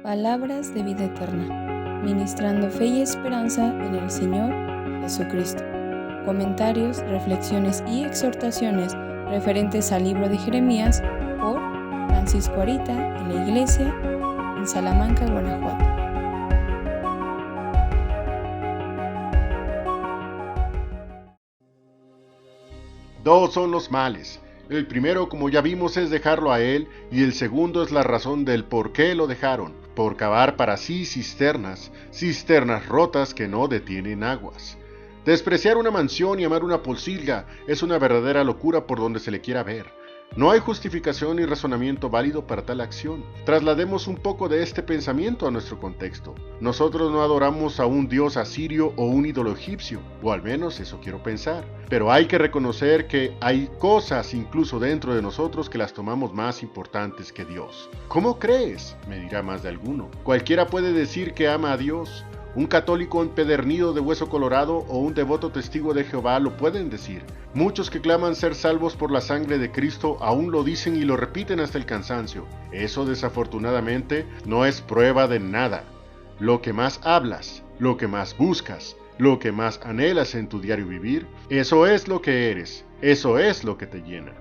Palabras de vida eterna, ministrando fe y esperanza en el Señor Jesucristo. Comentarios, reflexiones y exhortaciones referentes al libro de Jeremías por Francisco Arita en la iglesia en Salamanca, Guanajuato. Dos son los males. El primero, como ya vimos, es dejarlo a él, y el segundo es la razón del por qué lo dejaron, por cavar para sí cisternas rotas que no detienen aguas. Despreciar una mansión y amar una pocilga es una verdadera locura por donde se le quiera ver. No hay justificación ni razonamiento válido para tal acción. Traslademos un poco de este pensamiento a nuestro contexto. Nosotros no adoramos a un dios asirio o un ídolo egipcio, o al menos eso quiero pensar. Pero hay que reconocer que hay cosas incluso dentro de nosotros que las tomamos más importantes que Dios. ¿Cómo crees?, me dirá más de alguno. Cualquiera puede decir que ama a Dios. Un católico empedernido de hueso colorado o un devoto testigo de Jehová lo pueden decir. Muchos que claman ser salvos por la sangre de Cristo aún lo dicen y lo repiten hasta el cansancio. Eso desafortunadamente no es prueba de nada. Lo que más hablas, lo que más buscas, lo que más anhelas en tu diario vivir, eso es lo que eres, eso es lo que te llena.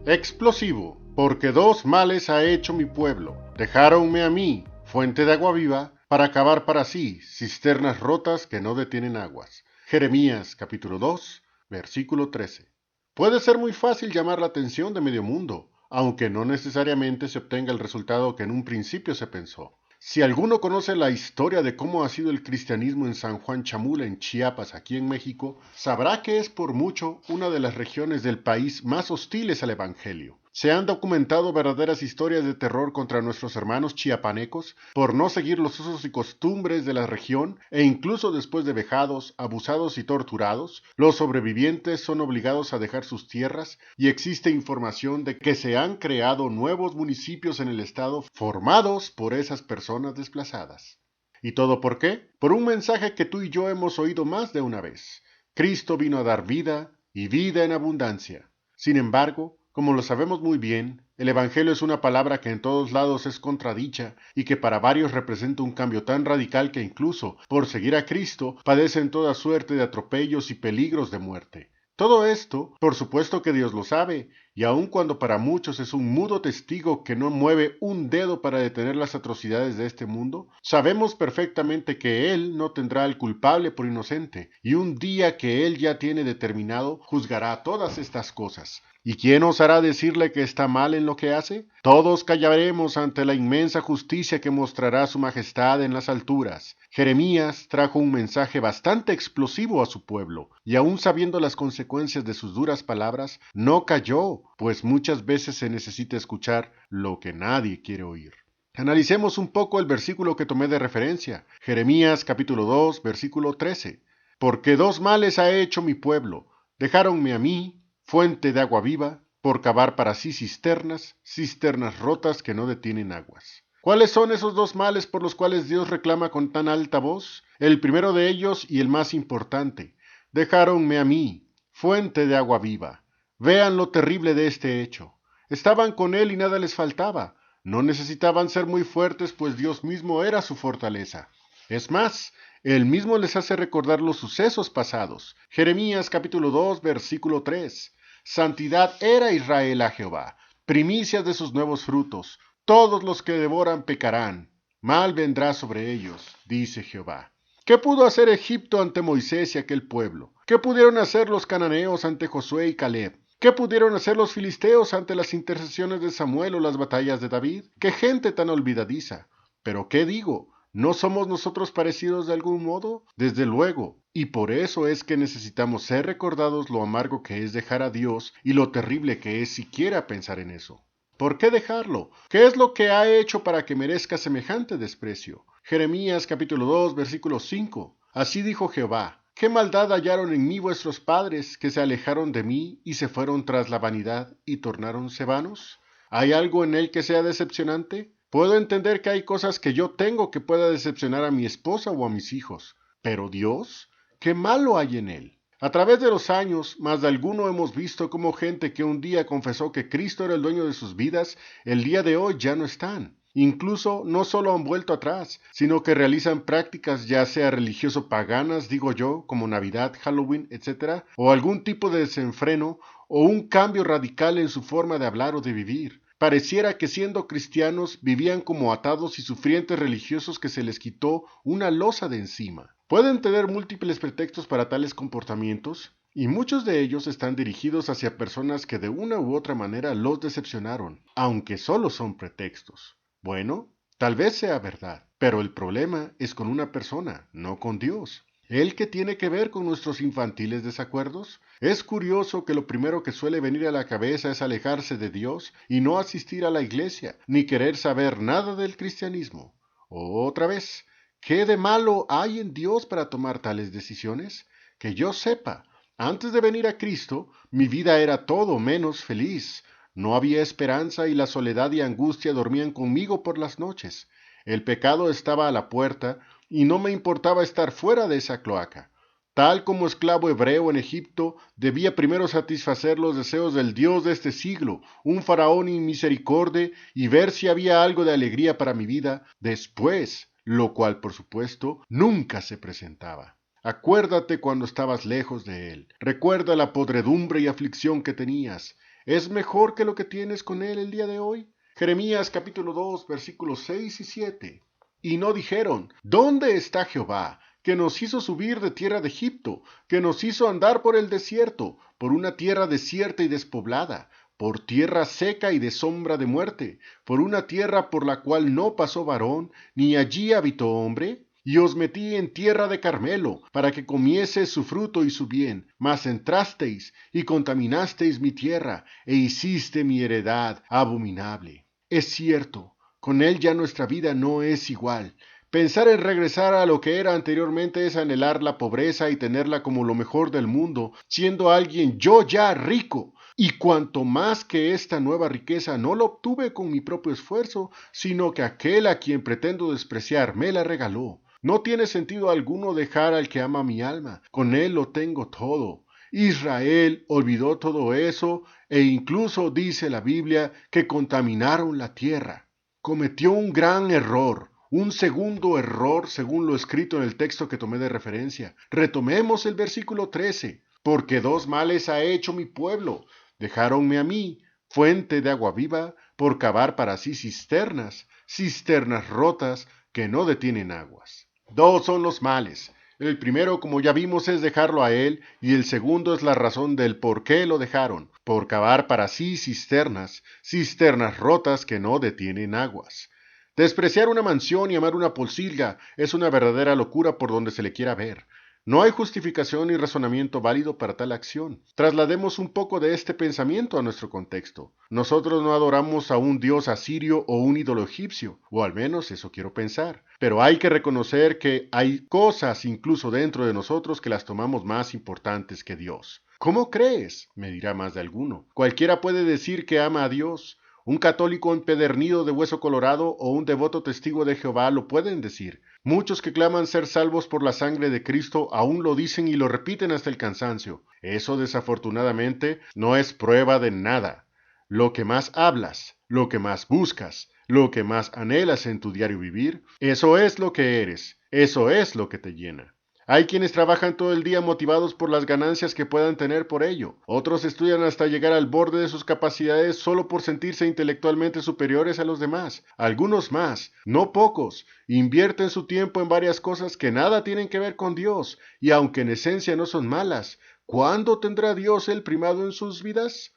Explosivo. Porque dos males ha hecho mi pueblo. Dejáronme a mí, fuente de agua viva, para cavar para sí cisternas rotas que no detienen aguas. Jeremías capítulo 2, versículo 13. Puede ser muy fácil llamar la atención de medio mundo, aunque no necesariamente se obtenga el resultado que en un principio se pensó. Si alguno conoce la historia de cómo ha sido el cristianismo en San Juan Chamula, en Chiapas, aquí en México, sabrá que es por mucho una de las regiones del país más hostiles al Evangelio. Se han documentado verdaderas historias de terror contra nuestros hermanos chiapanecos por no seguir los usos y costumbres de la región, e incluso después de vejados, abusados y torturados, los sobrevivientes son obligados a dejar sus tierras, y existe información de que se han creado nuevos municipios en el estado formados por esas personas desplazadas. ¿Y todo por qué? Por un mensaje que tú y yo hemos oído más de una vez. Cristo vino a dar vida, y vida en abundancia. Sin embargo, como lo sabemos muy bien, el Evangelio es una palabra que en todos lados es contradicha y que para varios representa un cambio tan radical que incluso, por seguir a Cristo, padecen toda suerte de atropellos y peligros de muerte. Todo esto, por supuesto que Dios lo sabe, y aun cuando para muchos es un mudo testigo que no mueve un dedo para detener las atrocidades de este mundo, sabemos perfectamente que Él no tendrá al culpable por inocente, y un día que Él ya tiene determinado, juzgará todas estas cosas. ¿Y quién osará decirle que está mal en lo que hace? Todos callaremos ante la inmensa justicia que mostrará su majestad en las alturas. Jeremías trajo un mensaje bastante explosivo a su pueblo, y aun sabiendo las consecuencias de sus duras palabras, no cayó, pues muchas veces se necesita escuchar lo que nadie quiere oír. Analicemos un poco el versículo que tomé de referencia, Jeremías capítulo 2, versículo 13. Porque dos males ha hecho mi pueblo, dejáronme a mí, fuente de agua viva, por cavar para sí cisternas rotas que no detienen aguas. ¿Cuáles son esos dos males por los cuales Dios reclama con tan alta voz? El primero de ellos y el más importante. Dejáronme a mí, fuente de agua viva. Vean lo terrible de este hecho. Estaban con Él y nada les faltaba. No necesitaban ser muy fuertes, pues Dios mismo era su fortaleza. Es más, Él mismo les hace recordar los sucesos pasados. Jeremías capítulo 2, versículo 3. Santidad era Israel a Jehová, primicias de sus nuevos frutos. Todos los que devoran pecarán. Mal vendrá sobre ellos, dice Jehová. ¿Qué pudo hacer Egipto ante Moisés y aquel pueblo? ¿Qué pudieron hacer los cananeos ante Josué y Caleb? ¿Qué pudieron hacer los filisteos ante las intercesiones de Samuel o las batallas de David? ¡Qué gente tan olvidadiza! Pero ¿qué digo? ¿No somos nosotros parecidos de algún modo? Desde luego, y por eso es que necesitamos ser recordados lo amargo que es dejar a Dios y lo terrible que es siquiera pensar en eso. ¿Por qué dejarlo? ¿Qué es lo que ha hecho para que merezca semejante desprecio? Jeremías capítulo 2, versículo 5. Así dijo Jehová: ¿Qué maldad hallaron en mí vuestros padres, que se alejaron de mí y se fueron tras la vanidad y tornáronse vanos? ¿Hay algo en él que sea decepcionante? Puedo entender que hay cosas que yo tengo que pueda decepcionar a mi esposa o a mis hijos, pero Dios, ¿qué malo hay en él? A través de los años, más de alguno hemos visto cómo gente que un día confesó que Cristo era el dueño de sus vidas, el día de hoy ya no están. Incluso no solo han vuelto atrás, sino que realizan prácticas ya sea religioso-paganas, digo yo, como Navidad, Halloween, etc., o algún tipo de desenfreno o un cambio radical en su forma de hablar o de vivir. Pareciera que siendo cristianos vivían como atados y sufrientes religiosos que se les quitó una losa de encima. Pueden tener múltiples pretextos para tales comportamientos, y muchos de ellos están dirigidos hacia personas que de una u otra manera los decepcionaron, aunque solo son pretextos. Bueno, tal vez sea verdad, pero el problema es con una persona, no con Dios. ¿El que tiene que ver con nuestros infantiles desacuerdos? Es curioso que lo primero que suele venir a la cabeza es alejarse de Dios y no asistir a la iglesia, ni querer saber nada del cristianismo. Otra vez, ¿qué de malo hay en Dios para tomar tales decisiones? Que yo sepa, antes de venir a Cristo, mi vida era todo menos feliz. No había esperanza y la soledad y angustia dormían conmigo por las noches. El pecado estaba a la puerta y no me importaba estar fuera de esa cloaca. Tal como esclavo hebreo en Egipto, debía primero satisfacer los deseos del Dios de este siglo, un faraón inmisericordia, y ver si había algo de alegría para mi vida después, lo cual, por supuesto, nunca se presentaba. Acuérdate cuando estabas lejos de él. Recuerda la podredumbre y aflicción que tenías. ¿Es mejor que lo que tienes con él el día de hoy? Jeremías capítulo 2, versículos 6 y 7. Y no dijeron, ¿dónde está Jehová, que nos hizo subir de tierra de Egipto, que nos hizo andar por el desierto, por una tierra desierta y despoblada, por tierra seca y de sombra de muerte, por una tierra por la cual no pasó varón, ni allí habitó hombre? Y os metí en tierra de Carmelo, para que comiese su fruto y su bien, mas entrasteis y contaminasteis mi tierra, e hiciste mi heredad abominable. Es cierto, con él ya nuestra vida no es igual. Pensar en regresar a lo que era anteriormente es anhelar la pobreza y tenerla como lo mejor del mundo, siendo alguien yo ya rico. Y cuanto más que esta nueva riqueza no la obtuve con mi propio esfuerzo, sino que aquel a quien pretendo despreciar me la regaló. No tiene sentido alguno dejar al que ama mi alma, con él lo tengo todo. Israel olvidó todo eso e incluso dice la Biblia que contaminaron la tierra. Cometió un gran error, un segundo error según lo escrito en el texto que tomé de referencia. Retomemos el versículo 13. Porque dos males ha hecho mi pueblo. Dejáronme a mí, fuente de agua viva, por cavar para sí cisternas, cisternas rotas que no detienen aguas. Dos son los males. El primero, como ya vimos, es dejarlo a él, y el segundo es la razón del por qué lo dejaron, por cavar para sí cisternas, cisternas rotas que no detienen aguas. Despreciar una mansión y amar una pocilga es una verdadera locura por donde se le quiera ver. No hay justificación ni razonamiento válido para tal acción. Traslademos un poco de este pensamiento a nuestro contexto. Nosotros no adoramos a un dios asirio o un ídolo egipcio, o al menos eso quiero pensar. Pero hay que reconocer que hay cosas incluso dentro de nosotros que las tomamos más importantes que Dios. ¿Cómo crees?, me dirá más de alguno. Cualquiera puede decir que ama a Dios. Un católico empedernido de hueso colorado o un devoto testigo de Jehová lo pueden decir. Muchos que claman ser salvos por la sangre de Cristo aún lo dicen y lo repiten hasta el cansancio. Eso desafortunadamente no es prueba de nada. Lo que más hablas, lo que más buscas, lo que más anhelas en tu diario vivir, eso es lo que eres, eso es lo que te llena. Hay quienes trabajan todo el día motivados por las ganancias que puedan tener por ello. Otros estudian hasta llegar al borde de sus capacidades solo por sentirse intelectualmente superiores a los demás. Algunos más, no pocos, invierten su tiempo en varias cosas que nada tienen que ver con Dios, y aunque en esencia no son malas, ¿cuándo tendrá Dios el primado en sus vidas?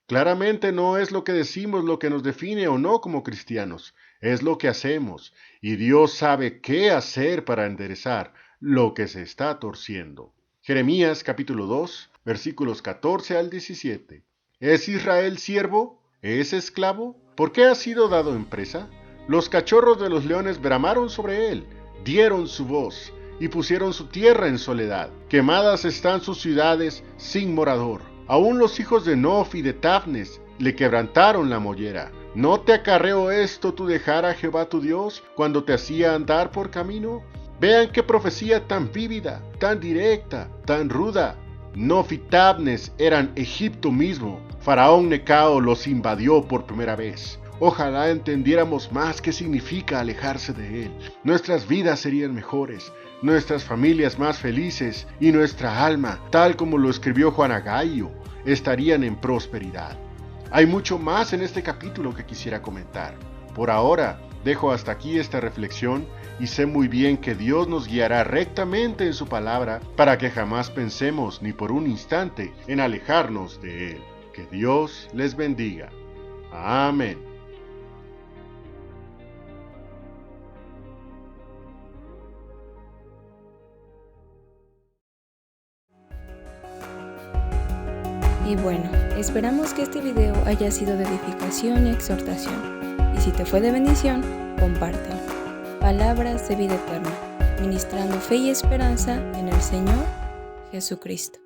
Claramente no es lo que decimos lo que nos define o no como cristianos, es lo que hacemos, y Dios sabe qué hacer para enderezar lo que se está torciendo. Jeremías capítulo 2, versículos 14 al 17. ¿Es Israel siervo? ¿Es esclavo? ¿Por qué ha sido dado en presa? Los cachorros de los leones bramaron sobre él, dieron su voz, y pusieron su tierra en soledad. Quemadas están sus ciudades sin morador. Aún los hijos de Nof y de Tafnes le quebrantaron la mollera. ¿No te acarreó esto tu dejar a Jehová tu Dios cuando te hacía andar por camino? Vean qué profecía tan vívida, tan directa, tan ruda. Nofitabnes eran Egipto mismo. Faraón Necao los invadió por primera vez. Ojalá entendiéramos más qué significa alejarse de él. Nuestras vidas serían mejores, nuestras familias más felices y nuestra alma, tal como lo escribió Juan Agaio, estarían en prosperidad. Hay mucho más en este capítulo que quisiera comentar. Por ahora, dejo hasta aquí esta reflexión y sé muy bien que Dios nos guiará rectamente en su palabra para que jamás pensemos ni por un instante en alejarnos de Él. Que Dios les bendiga. Amén. Y bueno, esperamos que este video haya sido de edificación y exhortación. Y si te fue de bendición, compártelo. Palabras de vida eterna, ministrando fe y esperanza en el Señor Jesucristo.